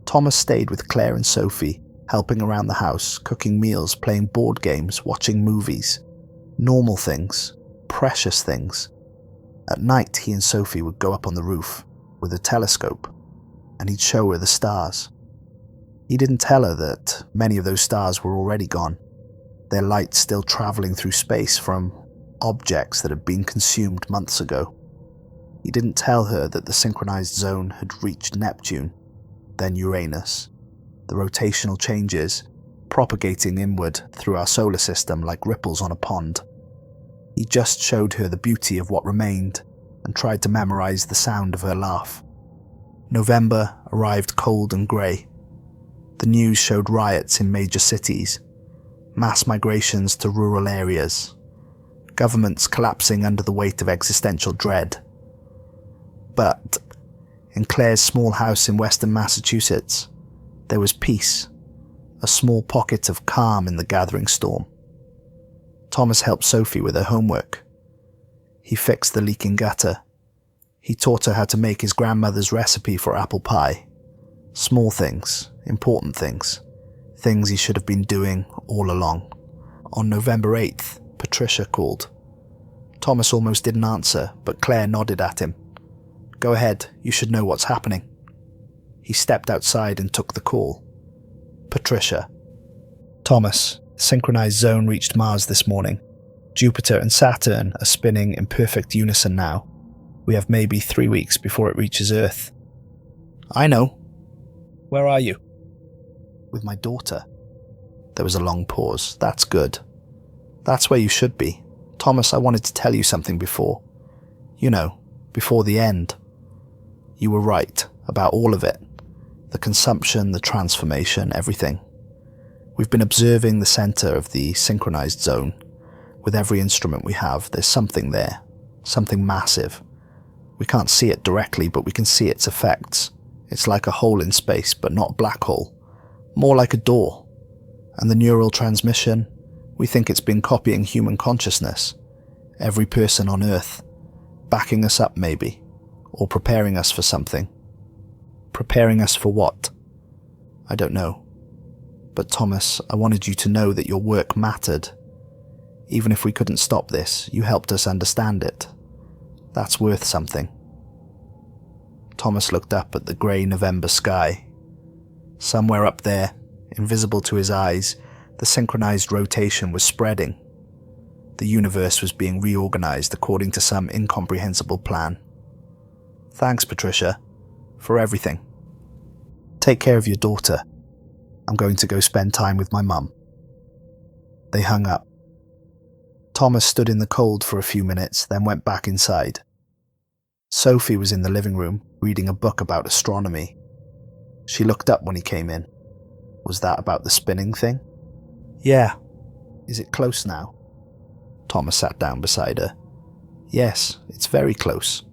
Thomas stayed with Claire and Sophie, helping around the house, cooking meals, playing board games, watching movies. Normal things, precious things. At night, he and Sophie would go up on the roof with a telescope, and he'd show her the stars. He didn't tell her that many of those stars were already gone, their light still traveling through space from objects that had been consumed months ago. He didn't tell her that the synchronized zone had reached Neptune, then Uranus, the rotational changes propagating inward through our solar system like ripples on a pond. He just showed her the beauty of what remained and tried to memorize the sound of her laugh. November arrived cold and grey. The news showed riots in major cities, mass migrations to rural areas, governments collapsing under the weight of existential dread. But in Claire's small house in western Massachusetts, there was peace, a small pocket of calm in the gathering storm. Thomas helped Sophie with her homework. He fixed the leaking gutter. He taught her how to make his grandmother's recipe for apple pie. Small things, important things, things he should have been doing all along. On November 8th, Patricia called. Thomas almost didn't answer, but Claire nodded at him. "Go ahead, you should know what's happening." He stepped outside and took the call. "Patricia." "Thomas, the synchronized zone reached Mars this morning. Jupiter and Saturn are spinning in perfect unison now. We have maybe 3 weeks before it reaches Earth." "I know." "Where are you?" "With my daughter." There was a long pause. "That's good. That's where you should be. Thomas, I wanted to tell you something before. You know, before the end. You were right about all of it. The consumption, the transformation, everything. We've been observing the center of the synchronized zone. With every instrument we have, there's something there. Something massive. We can't see it directly, but we can see its effects. It's like a hole in space, but not a black hole. More like a door. And the neural transmission, we think it's been copying human consciousness. Every person on Earth. Backing us up, maybe. Or preparing us for something. Preparing us for what? I don't know. But Thomas, I wanted you to know that your work mattered. Even if we couldn't stop this, you helped us understand it. That's worth something." Thomas looked up at the grey November sky. Somewhere up there, invisible to his eyes, the synchronized rotation was spreading. The universe was being reorganized according to some incomprehensible plan. "Thanks, Patricia, for everything. Take care of your daughter. I'm going to go spend time with my mum." They hung up. Thomas stood in the cold for a few minutes, then went back inside. Sophie was in the living room, reading a book about astronomy. She looked up when he came in. Was that about the spinning thing? "Yeah. Is it close now?" Thomas sat down beside her. "Yes, it's very close."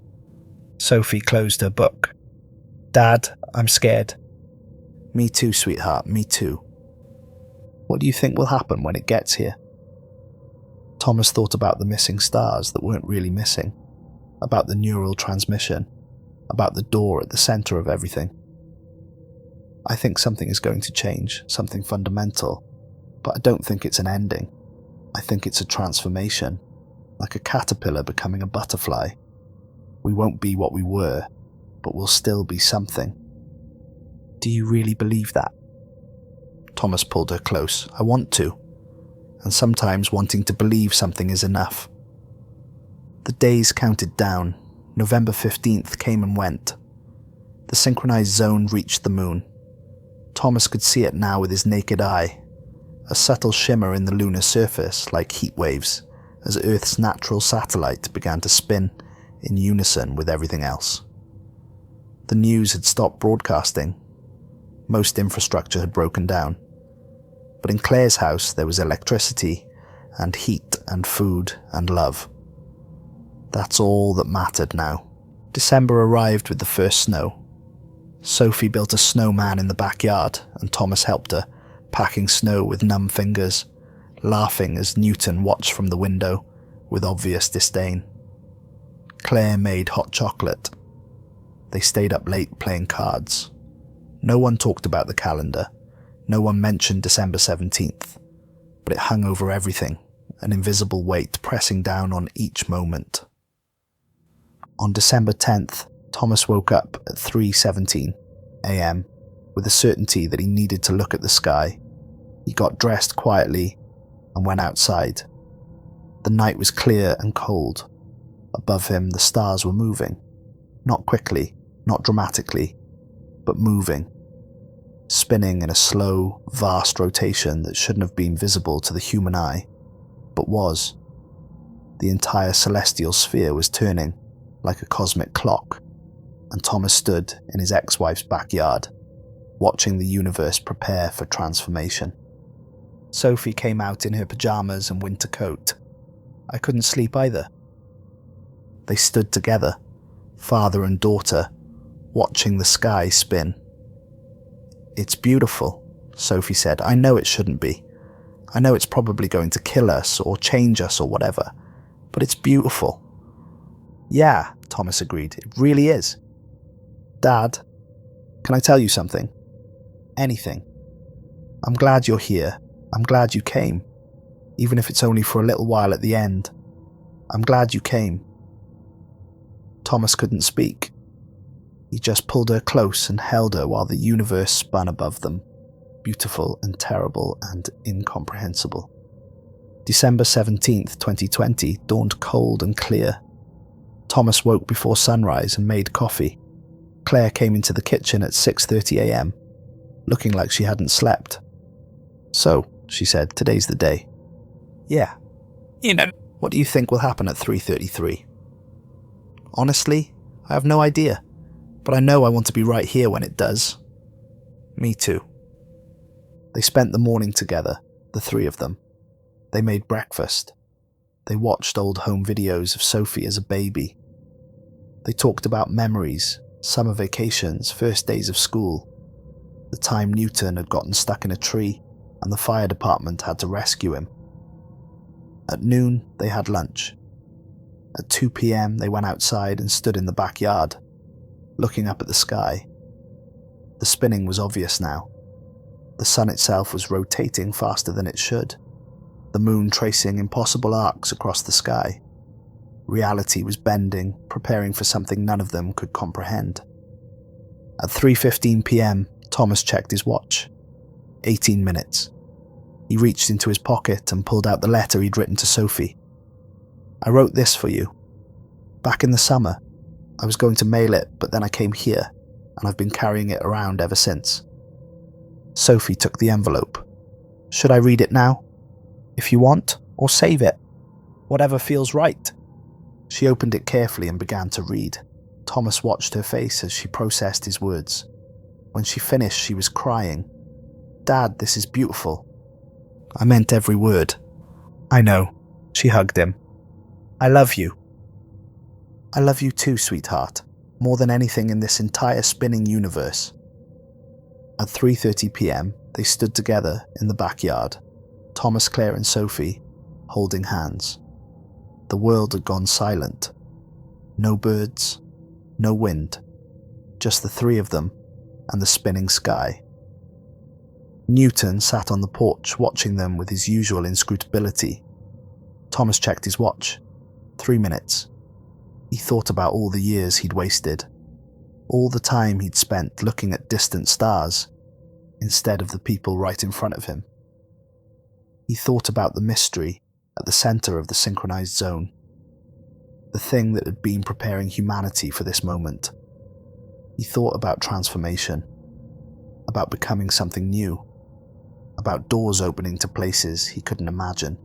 Sophie closed her book. "Dad, I'm scared." Me too, sweetheart, me too. What do you think will happen when it gets here? Thomas thought about the missing stars that weren't really missing, about the neural transmission, about the door at the center of everything. I think something is going to change, something fundamental, but I don't think it's an ending. I think it's a transformation, like a caterpillar becoming a butterfly. We won't be what we were, but we'll still be something. Do you really believe that? Thomas pulled her close. I want to. And sometimes wanting to believe something is enough. The days counted down. November 15th came and went. The synchronized zone reached the moon. Thomas could see it now with his naked eye. A subtle shimmer in the lunar surface, like heat waves, as Earth's natural satellite began to spin in unison with everything else. The news had stopped broadcasting. Most infrastructure had broken down. But in Claire's house there was electricity, and heat, and food, and love. That's all that mattered now. December arrived with the first snow. Sophie built a snowman in the backyard, and Thomas helped her, packing snow with numb fingers, laughing as Newton watched from the window with obvious disdain. Claire made hot chocolate. They stayed up late playing cards. No one talked about the calendar. No one mentioned December 17th, but it hung over everything, an invisible weight pressing down on each moment. On December 10th, Thomas woke up at 3:17 a.m. with a certainty that he needed to look at the sky. He got dressed quietly and went outside. The night was clear and cold. Above him, the stars were moving. Not quickly, not dramatically, but moving. Spinning in a slow, vast rotation that shouldn't have been visible to the human eye, but was. The entire celestial sphere was turning, like a cosmic clock, and Thomas stood in his ex-wife's backyard, watching the universe prepare for transformation. Sophie came out in her pajamas and winter coat. I couldn't sleep either. They stood together, father and daughter, watching the sky spin. It's beautiful, Sophie said. I know it shouldn't be. I know it's probably going to kill us or change us or whatever, but it's beautiful. Yeah, Thomas agreed. It really is. Dad, can I tell you something? Anything. I'm glad you're here. I'm glad you came, even if it's only for a little while at the end. I'm glad you came. Thomas couldn't speak. He just pulled her close and held her while the universe spun above them, beautiful and terrible and incomprehensible. December 17th, 2020 dawned cold and clear. Thomas woke before sunrise and made coffee. Claire came into the kitchen at 6:30 a.m, looking like she hadn't slept. So, she said, today's the day. Yeah. What do you think will happen at 3:33? Honestly, I have no idea, but I know I want to be right here when it does. Me too. They spent the morning together, the three of them. They made breakfast. They watched old home videos of Sophie as a baby. They talked about memories, summer vacations, first days of school, the time Newton had gotten stuck in a tree and the fire department had to rescue him. At noon, they had lunch. At 2 p.m, they went outside and stood in the backyard, looking up at the sky. The spinning was obvious now. The sun itself was rotating faster than it should, the moon tracing impossible arcs across the sky. Reality was bending, preparing for something none of them could comprehend. At 3:15 p.m, Thomas checked his watch. 18 minutes. He reached into his pocket and pulled out the letter he'd written to Sophie. I wrote this for you. Back in the summer, I was going to mail it, but then I came here, and I've been carrying it around ever since. Sophie took the envelope. Should I read it now? If you want, or save it. Whatever feels right. She opened it carefully and began to read. Thomas watched her face as she processed his words. When she finished, she was crying. Dad, this is beautiful. I meant every word. I know. She hugged him. I love you. I love you too, sweetheart. More than anything in this entire spinning universe. At 3:30 p.m, they stood together in the backyard, Thomas, Claire and Sophie, holding hands. The world had gone silent. No birds, no wind, just the three of them and the spinning sky. Newton sat on the porch watching them with his usual inscrutability. Thomas checked his watch. 3 minutes. He thought about all the years he'd wasted, all the time he'd spent looking at distant stars instead of the people right in front of him. He thought about the mystery at the center of the synchronized zone, the thing that had been preparing humanity for this moment. He thought about transformation, about becoming something new, about doors opening to places he couldn't imagine.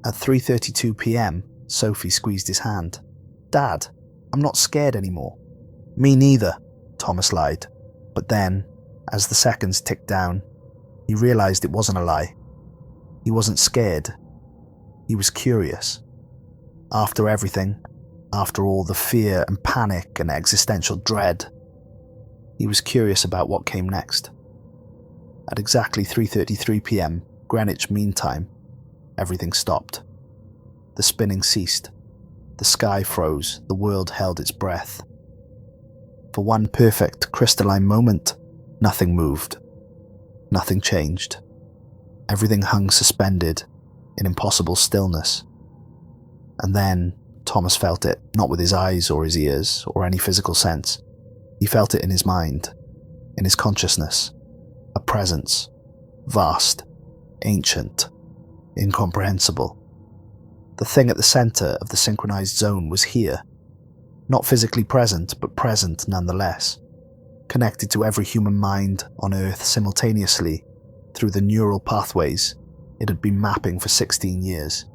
At 3:32 p.m, Sophie squeezed his hand. "Dad, I'm not scared anymore." "Me neither," Thomas lied. But then, as the seconds ticked down, he realized it wasn't a lie. He wasn't scared. He was curious. After everything, after all the fear and panic and existential dread, he was curious about what came next. At exactly 3:33 p.m, Greenwich Mean Time, everything stopped. The spinning ceased. The sky froze. The world held its breath. For one perfect crystalline moment, nothing moved. Nothing changed. Everything hung suspended in impossible stillness. And then Thomas felt it, not with his eyes or his ears or any physical sense. He felt it in his mind, in his consciousness, a presence, vast, ancient, incomprehensible. The thing at the center of the synchronized zone was here, not physically present, but present nonetheless, connected to every human mind on Earth simultaneously through the neural pathways it had been mapping for 16 years.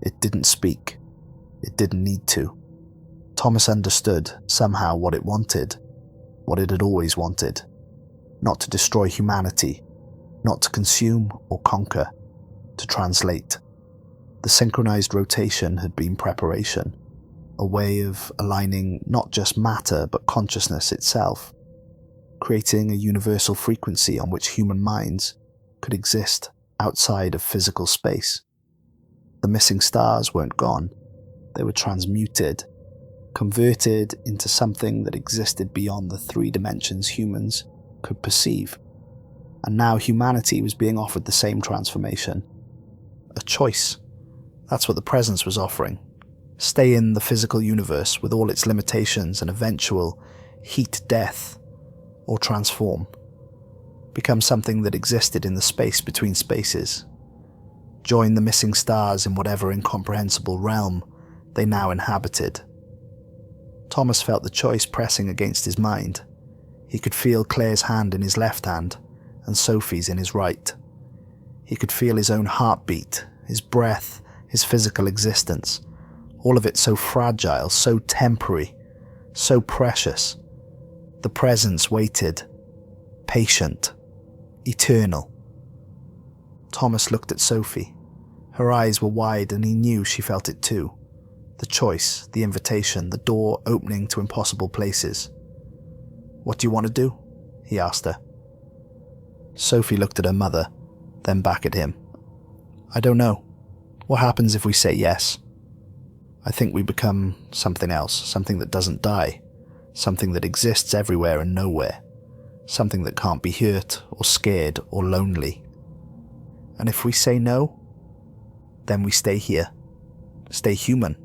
It didn't speak. It didn't need to. Thomas understood somehow what it wanted, what it had always wanted. Not to destroy humanity, not to consume or conquer, to translate. The synchronized rotation had been preparation, a way of aligning not just matter but consciousness itself, creating a universal frequency on which human minds could exist outside of physical space. The missing stars weren't gone. They were transmuted, converted into something that existed beyond the 3 dimensions humans could perceive. And now humanity was being offered the same transformation. A choice. That's what the presence was offering. Stay in the physical universe with all its limitations and eventual heat death, or transform. Become something that existed in the space between spaces. Join the missing stars in whatever incomprehensible realm they now inhabited. Thomas felt the choice pressing against his mind. He could feel Claire's hand in his left hand and Sophie's in his right. He could feel his own heartbeat, his breath, his physical existence, all of it so fragile, so temporary, so precious. The presence waited, patient, eternal. Thomas looked at Sophie. Her eyes were wide and he knew she felt it too. The choice, the invitation, the door opening to impossible places. "What do you want to do?" he asked her. Sophie looked at her mother, then back at him. "I don't know. What happens if we say yes? I think we become something else, something that doesn't die, something that exists everywhere and nowhere, something that can't be hurt or scared or lonely. And if we say no, then we stay here, stay human,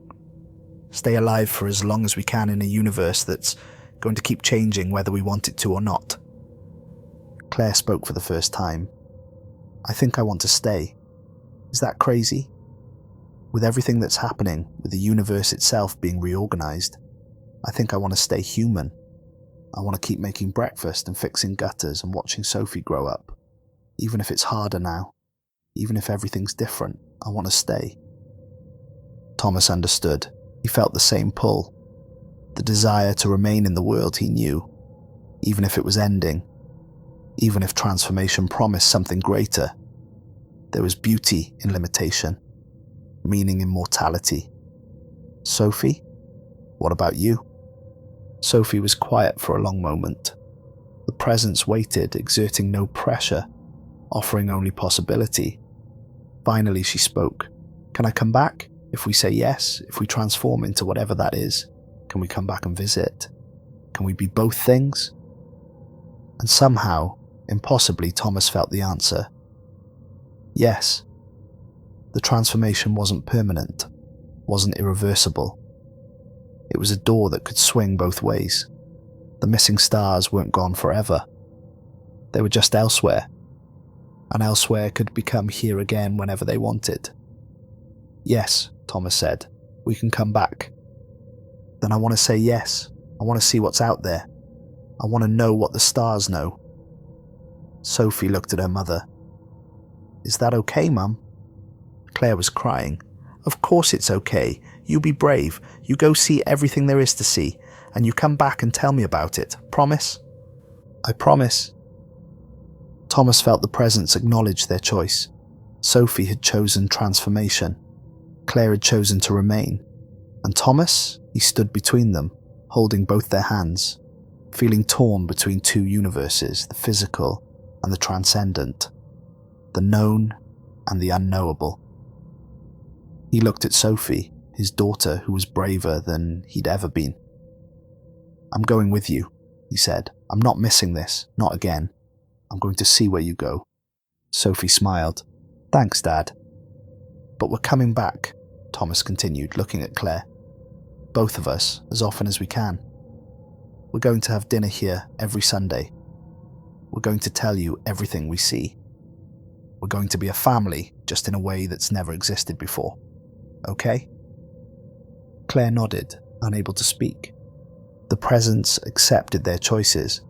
stay alive for as long as we can in a universe that's going to keep changing whether we want it to or not." Claire spoke for the first time. "I think I want to stay. Is that crazy? With everything that's happening, with the universe itself being reorganized, I think I want to stay human. I want to keep making breakfast and fixing gutters and watching Sophie grow up. Even if it's harder now, even if everything's different, I want to stay." Thomas understood. He felt the same pull. The desire to remain in the world he knew, even if it was ending, even if transformation promised something greater. There was beauty in limitation, meaning in mortality. "Sophie, what about you?" Sophie was quiet for a long moment. The presence waited, exerting no pressure, offering only possibility. Finally, she spoke. Can I come back? If we say yes, if we transform into whatever that is, can we come back and visit? Can we be both things? And somehow, impossibly, Thomas felt the answer. Yes. The transformation wasn't permanent, wasn't irreversible. It was a door that could swing both ways. The missing stars weren't gone forever. They were just elsewhere, and elsewhere could become here again whenever they wanted. Yes, Thomas said, we can come back. Then I want to say yes. I want to see what's out there. I want to know what the stars know. Sophie looked at her mother. Is that okay, Mum? Claire was crying. Of course it's okay. You be brave. You go see everything there is to see, and you come back and tell me about it. Promise? I promise. Thomas felt the presence acknowledge their choice. Sophie had chosen transformation. Claire had chosen to remain. And Thomas? He stood between them, holding both their hands, feeling torn between two universes, the physical and the transcendent, the known and the unknowable. He looked at Sophie, his daughter, who was braver than he'd ever been. I'm going with you, he said. I'm not missing this, not again. I'm going to see where you go. Sophie smiled. Thanks, Dad. But we're coming back, Thomas continued, looking at Claire. Both of us, as often as we can. We're going to have dinner here every Sunday. We're going to tell you everything we see. We're going to be a family, just in a way that's never existed before. Okay? Claire nodded, unable to speak. The presence accepted their choices.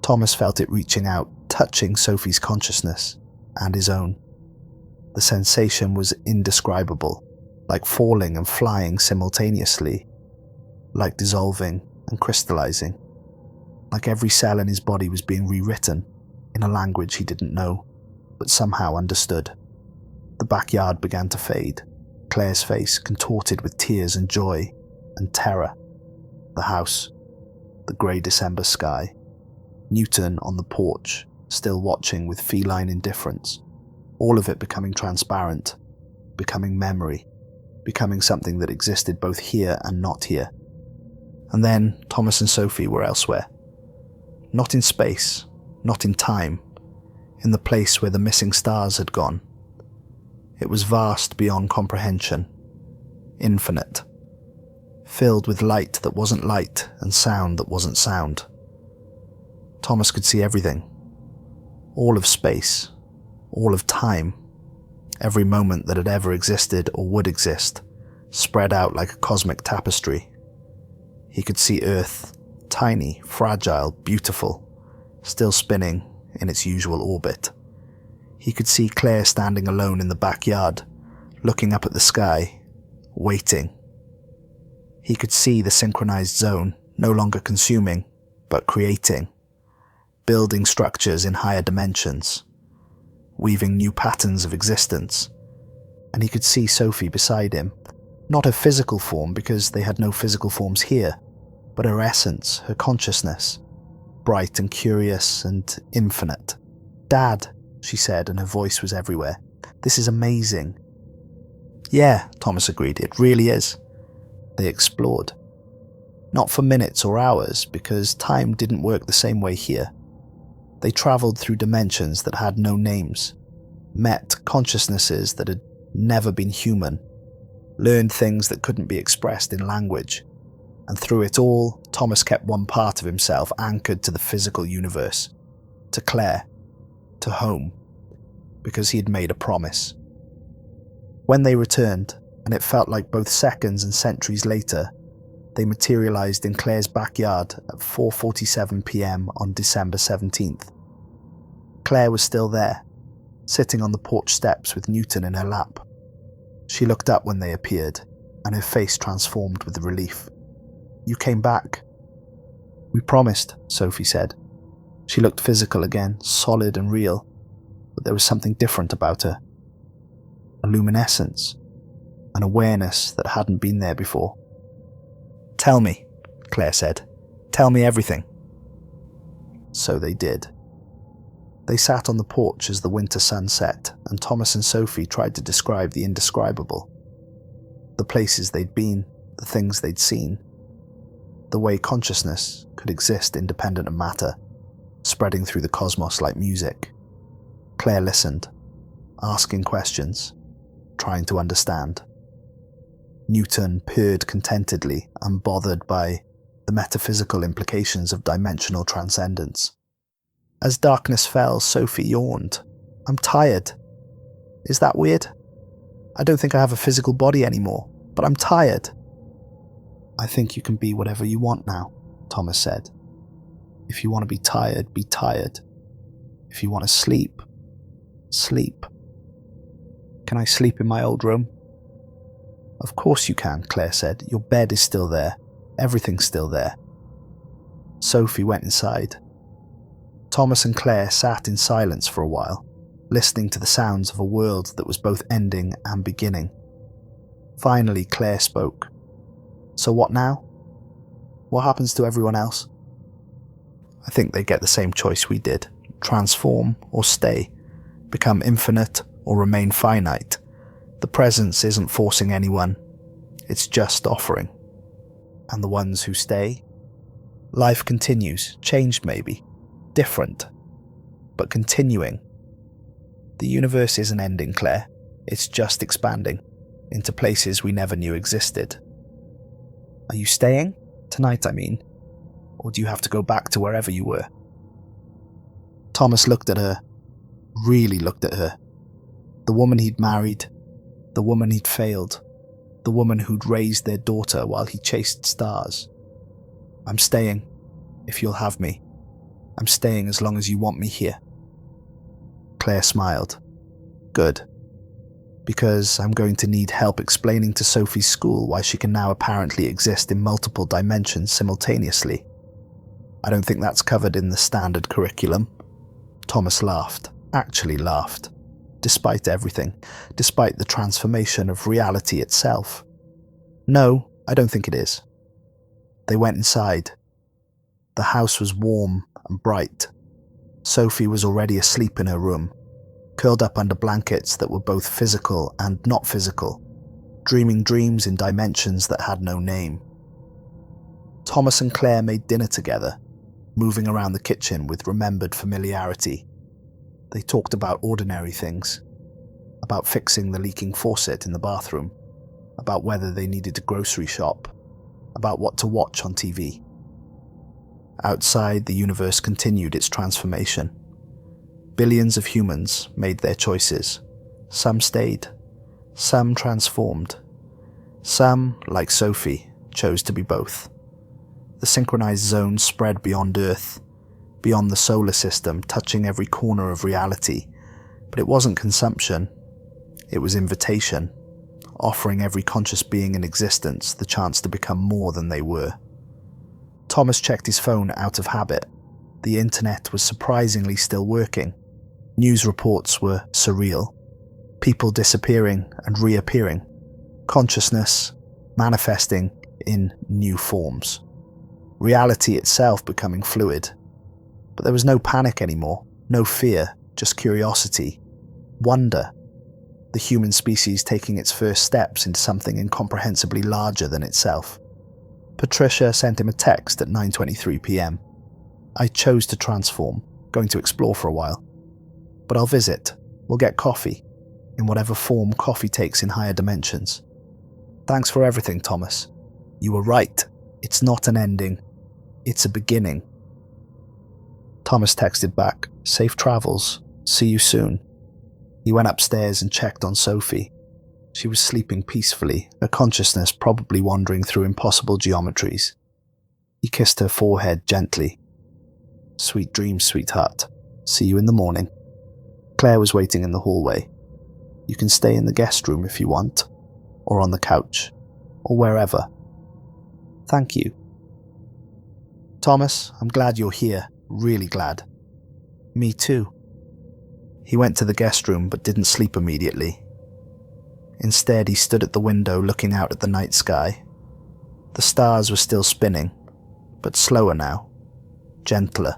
Thomas felt it reaching out, touching Sophie's consciousness and his own. The sensation was indescribable, like falling and flying simultaneously, like dissolving and crystallizing, like every cell in his body was being rewritten in a language he didn't know, but somehow understood. The backyard began to fade, Claire's face contorted with tears and joy and terror. The house, the grey December sky, Newton on the porch, still watching with feline indifference, all of it becoming transparent, becoming memory, becoming something that existed both here and not here. And then Thomas and Sophie were elsewhere. Not in space, not in time, in the place where the missing stars had gone. It was vast beyond comprehension, infinite, filled with light that wasn't light and sound that wasn't sound. Thomas could see everything, all of space, all of time, every moment that had ever existed or would exist, spread out like a cosmic tapestry. He could see Earth, tiny, fragile, beautiful, still spinning in its usual orbit. He could see Claire standing alone in the backyard, looking up at the sky, waiting. He could see the synchronized zone, no longer consuming, but creating, building structures in higher dimensions, weaving new patterns of existence. And he could see Sophie beside him, not her physical form because they had no physical forms here, but her essence, her consciousness, bright and curious and infinite. Dad, she said, and her voice was everywhere. This is amazing. Yeah, Thomas agreed, it really is. They explored. Not for minutes or hours, because time didn't work the same way here. They travelled through dimensions that had no names, met consciousnesses that had never been human, learned things that couldn't be expressed in language, and through it all, Thomas kept one part of himself anchored to the physical universe, to Claire, to home, because he had made a promise. When they returned, and it felt like both seconds and centuries later, they materialized in Claire's backyard at 4:47 p.m. on December 17th. Claire was still there, sitting on the porch steps with Newton in her lap. She looked up when they appeared, and her face transformed with relief. You came back. We promised, Sophie said. She looked physical again, solid and real, but there was something different about her. A luminescence, an awareness that hadn't been there before. Tell me, Claire said. Tell me everything. So they did. They sat on the porch as the winter sun set, and Thomas and Sophie tried to describe the indescribable. The places they'd been, the things they'd seen. The way consciousness could exist independent of matter, spreading through the cosmos like music. Claire listened, asking questions, trying to understand. Newton purred contentedly, unbothered by the metaphysical implications of dimensional transcendence. As darkness fell, Sophie yawned. "I'm tired. Is that weird? I don't think I have a physical body anymore, but I'm tired." "I think you can be whatever you want now," Thomas said. "If you want to be tired, be tired. If you want to sleep, sleep." "Can I sleep in my old room?" "Of course you can," Claire said. "Your bed is still there. Everything's still there." Sophie went inside. Thomas and Claire sat in silence for a while, listening to the sounds of a world that was both ending and beginning. Finally, Claire spoke. "So what now? What happens to everyone else?" "I think they get the same choice we did. Transform or stay. Become infinite or remain finite. The presence isn't forcing anyone. It's just offering." "And the ones who stay?" "Life continues, changed maybe, different, but continuing. The universe isn't ending, Claire. It's just expanding into places we never knew existed." "Are you staying? Tonight, I mean. Or do you have to go back to wherever you were?" Thomas looked at her, really looked at her. The woman he'd married, the woman he'd failed, the woman who'd raised their daughter while he chased stars. "I'm staying, if you'll have me. I'm staying as long as you want me here." Claire smiled. "Good. Because I'm going to need help explaining to Sophie's school why she can now apparently exist in multiple dimensions simultaneously. I don't think that's covered in the standard curriculum." Thomas laughed, actually laughed, despite everything, despite the transformation of reality itself. "No, I don't think it is." They went inside. The house was warm and bright. Sophie was already asleep in her room, curled up under blankets that were both physical and not physical, dreaming dreams in dimensions that had no name. Thomas and Claire made dinner together, moving around the kitchen with remembered familiarity. They talked about ordinary things, about fixing the leaking faucet in the bathroom, about whether they needed to grocery shop, about what to watch on TV. Outside, the universe continued its transformation. Billions of humans made their choices. Some stayed, some transformed. Some, like Sophie, chose to be both. The synchronized zone spread beyond Earth, beyond the solar system, touching every corner of reality. But it wasn't consumption. It was invitation, offering every conscious being in existence the chance to become more than they were. Thomas checked his phone out of habit. The internet was surprisingly still working. News reports were surreal. People disappearing and reappearing. Consciousness manifesting in new forms. Reality itself becoming fluid. But there was no panic anymore, no fear, just curiosity, wonder. The human species taking its first steps into something incomprehensibly larger than itself. Patricia sent him a text at 9:23 p.m. "I chose to transform, going to explore for a while. But I'll visit. We'll get coffee, in whatever form coffee takes in higher dimensions. Thanks for everything, Thomas. You were right. It's not an ending. It's a beginning." Thomas texted back, "Safe travels. See you soon." He went upstairs and checked on Sophie. She was sleeping peacefully, her consciousness probably wandering through impossible geometries. He kissed her forehead gently. "Sweet dreams, sweetheart. See you in the morning." Claire was waiting in the hallway. "You can stay in the guest room if you want, or on the couch, or wherever." "Thank you." "Thomas, I'm glad you're here, really glad." "Me too." He went to the guest room but didn't sleep immediately. Instead, he stood at the window looking out at the night sky. The stars were still spinning, but slower now, gentler.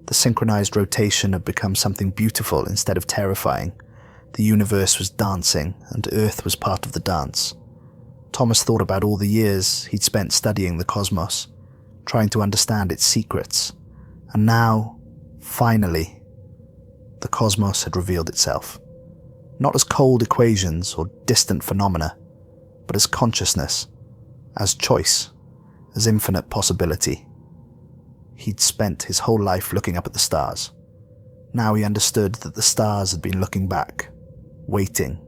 The synchronized rotation had become something beautiful instead of terrifying. The universe was dancing, and Earth was part of the dance. Thomas thought about all the years he'd spent studying the cosmos, trying to understand its secrets, and now, finally, the cosmos had revealed itself. Not as cold equations or distant phenomena, but as consciousness, as choice, as infinite possibility. He'd spent his whole life looking up at the stars. Now he understood that the stars had been looking back, waiting,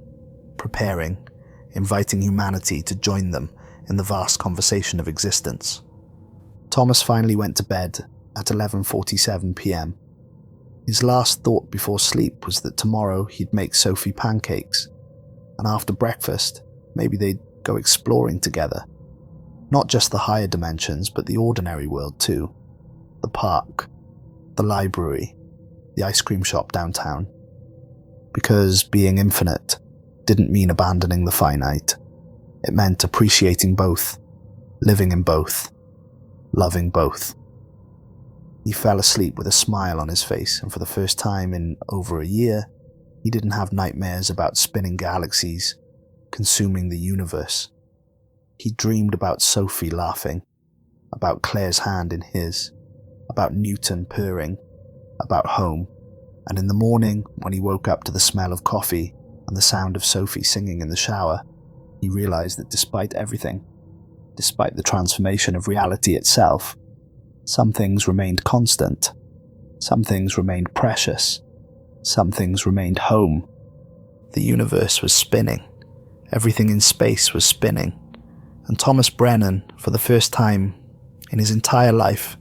preparing, inviting humanity to join them in the vast conversation of existence. Thomas finally went to bed at 11:47 p.m. His last thought before sleep was that tomorrow he'd make Sophie pancakes, and after breakfast, maybe they'd go exploring together. Not just the higher dimensions, but the ordinary world too. The park, the library, the ice cream shop downtown. Because being infinite didn't mean abandoning the finite. It meant appreciating both, living in both, loving both. He fell asleep with a smile on his face, and for the first time in over a year, he didn't have nightmares about spinning galaxies, consuming the universe. He dreamed about Sophie laughing, about Claire's hand in his, about Newton purring, about home, and in the morning, when he woke up to the smell of coffee and the sound of Sophie singing in the shower, he realized that despite everything, despite the transformation of reality itself, some things remained constant, some things remained precious, some things remained home. The universe was spinning, everything in space was spinning, and Thomas Brennan, for the first time in his entire life,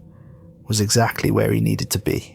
was exactly where he needed to be.